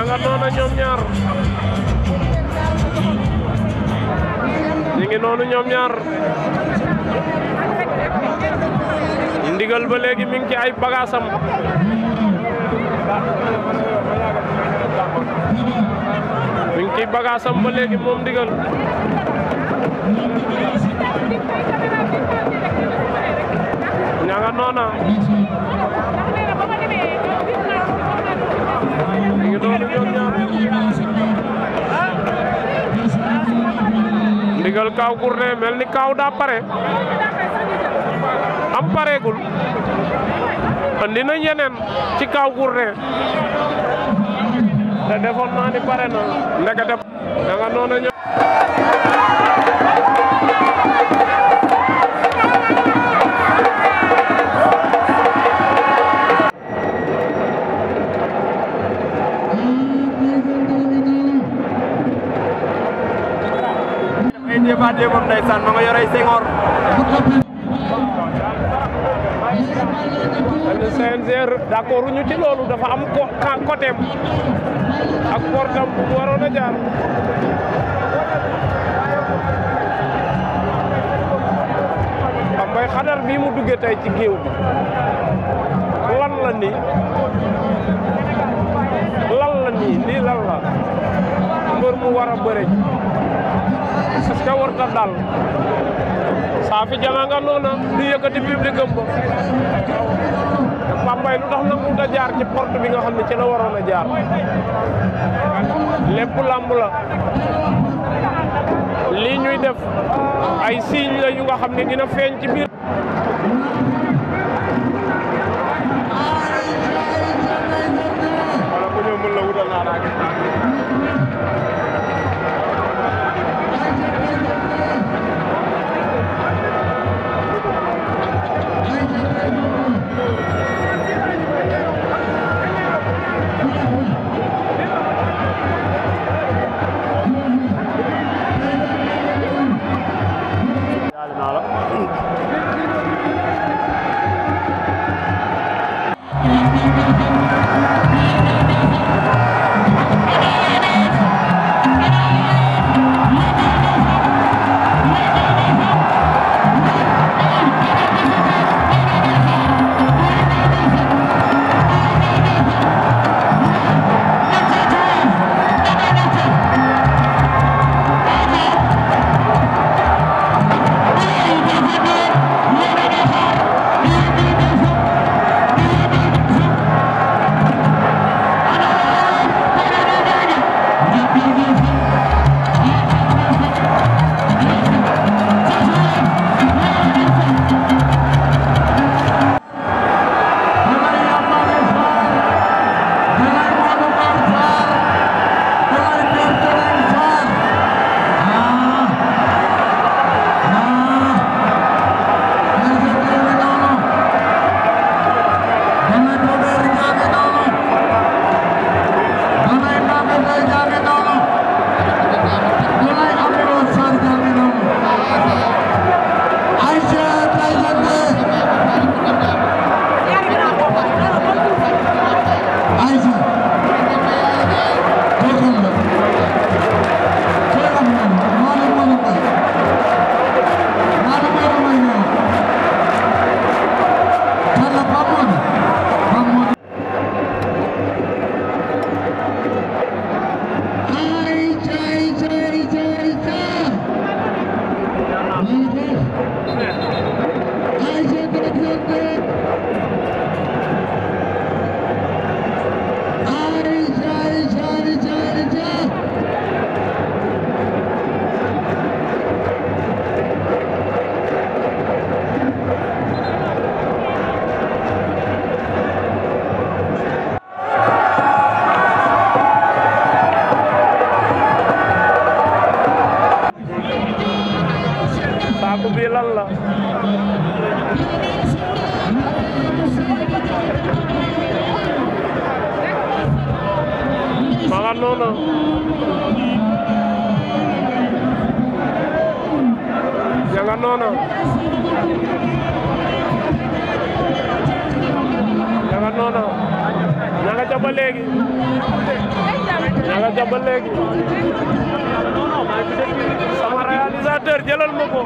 nga noonu ñoom ñaar ñu ngi noonu ñoom ñaar Ndigal ba léegi mi ngi ci ay bagaasam mi ngi ci bagaasam ba léegi moom Ndigal ña nga noona mi ngi noonu ñoom ñaar Ndigal Kaw Gourdin mel ni Kaw daa pare am pareegul andi nañ yeneen ci Kaw Gourdin te defoon naa ni pare na ndekete da nga noona ñëw Débat moom ndeysaan ma nga yore Senghor CNG d'accord ñu ci loolu dafa am côté ak portam bu waroon a jaar xam ngay xadar bii mu duggee tey ci géew bi lan la nii lii lan la mbër mu war a bëre parce que warta dal Safi Janga nga noona di yëkkati public am ba Pambay lu tax nangu da jaar ci porte bi nga xam ne ci la waroon a jaar lépp lamb la lii ñuy def ay signe la yu nga xam ne dina feeñ ci biir wala ku ñëw mën la wutal naa daa noona Janga noona Janga noona Janga ca ba léegi nga ba léegi sama réalisateur jëlal ma ko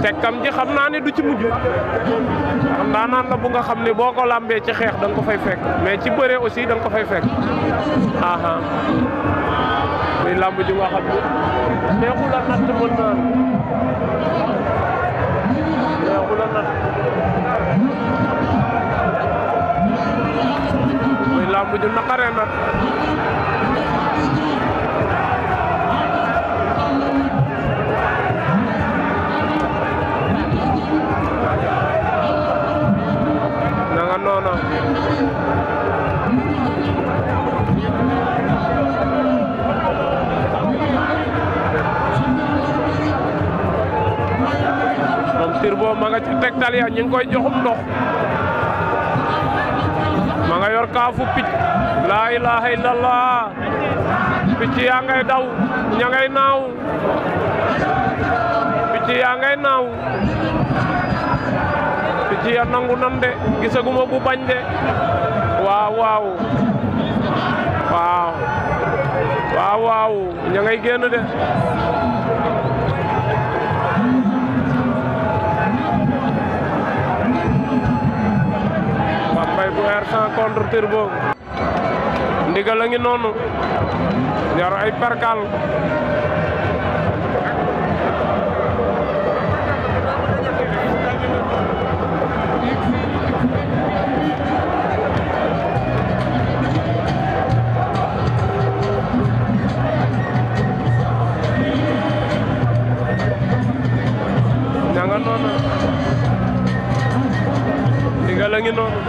tekkam ji xam naa ne du ci mujj xam naa naan la bu nga xam ne boo ko lambee ci xeex da nga ko fay fekk mais ci bëre aussi da nga ko fay fekk aha muy lamb ji nga xam ne neexul a natt mën naa neexul a natt muy lamb ju naqaree natt moom Turbo ma nga ci tegtal ya ñu ngi koy joxum ndox ma nga yor kaafu picc laa ilaha illallah picc yaa ngay daw ña ngay naaw picc yaa ngay naaw picc ya nangu nan de gisaguma bu bañ de waaw waaw waaw waaw waaw ña ngay génn de Bambey bu R100 contre Turbo ndigal la ngi noonu yor ay perkal ngi noonu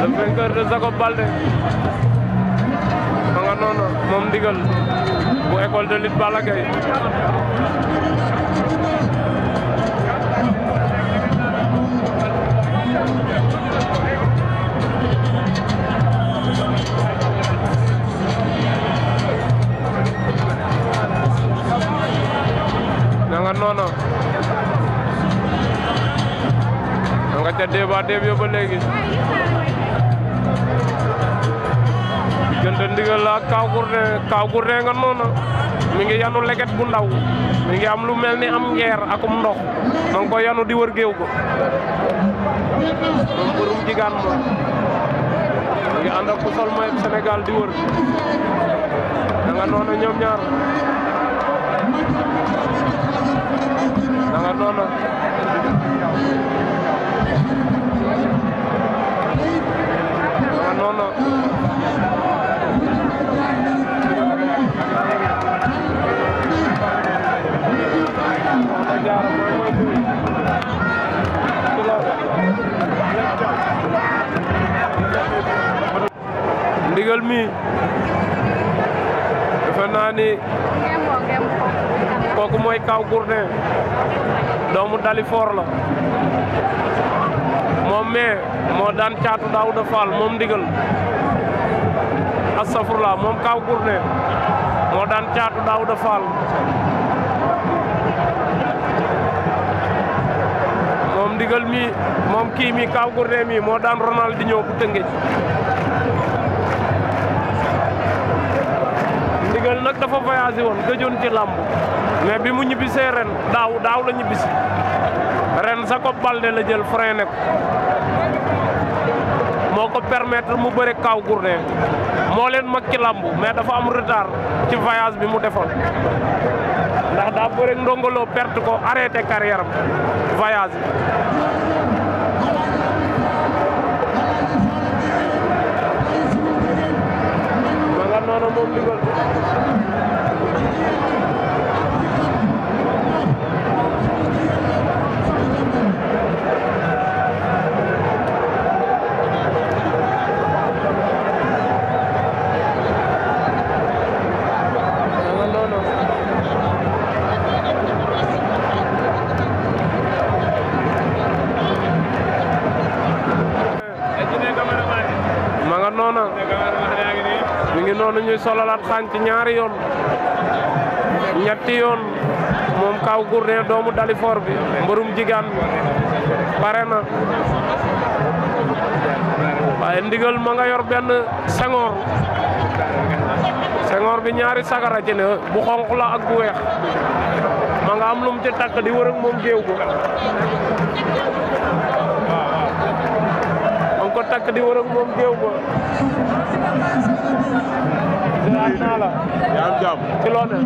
le vainqueur de Jacob Baldé ma nga noonu moom Ndigal bu école de lutte Balla Gaye nga noonu nga ca débat yo ba léegi diggante Ndigal la Kaw Gourdin nga noonu mi ngi yanu leget bu ndaw mi ngi am lu mel ni am ngeer akum ndox ma ngi ko yanu di wër géew ko moom Mbërum Jigaan moom mi ngi ànd ak ku sol mooy Sénégal di wër nga noonu ñoom ñaar nga noonu nga noonu Ndigal mi defe naa ni kooku mooy Kaw Gourdin doomu Dalifor la moom mais moo daan Caatu Daawuda Fall moom Ndigal astafurlah moom Kaw Gourdin moo daan Caatu Daawuda Fall moom Ndigal mi moom kii mi Kaw Gourdin mi moo daan Ronaldinho bu Tëngéej Ndigal nag dafa voyagé woon gëjoon ci làmb mais bi mu ñibbisee ren daaw la ñibbisi ren Jacob Baldé la jël freiné ko moo ko permettre mu bëre Kaw Gourdin moo leen mag ci làmb mais dafa am retard ci voyage bi mu defoon ndax daa bëre Ndongo Lo perte ko arrêté carrière am voyage ma nga noonu moom Ndigal mi ngi noonu ñuy sololaat xaañ ci ñaari yoon ñetti yoon moom Kaw Gourdin doomu Dalifor bi Mbërum Jigaan pare na waaye Ndigal ma nga yor benn sengoor bi ñaari sagara ci ne bu xonq la ak bu weex ma nga am lum ci takk di wër ak moom géew ko ko takk di wër ak moom géew ko ziar naa la yaa am jàmm ci loo ne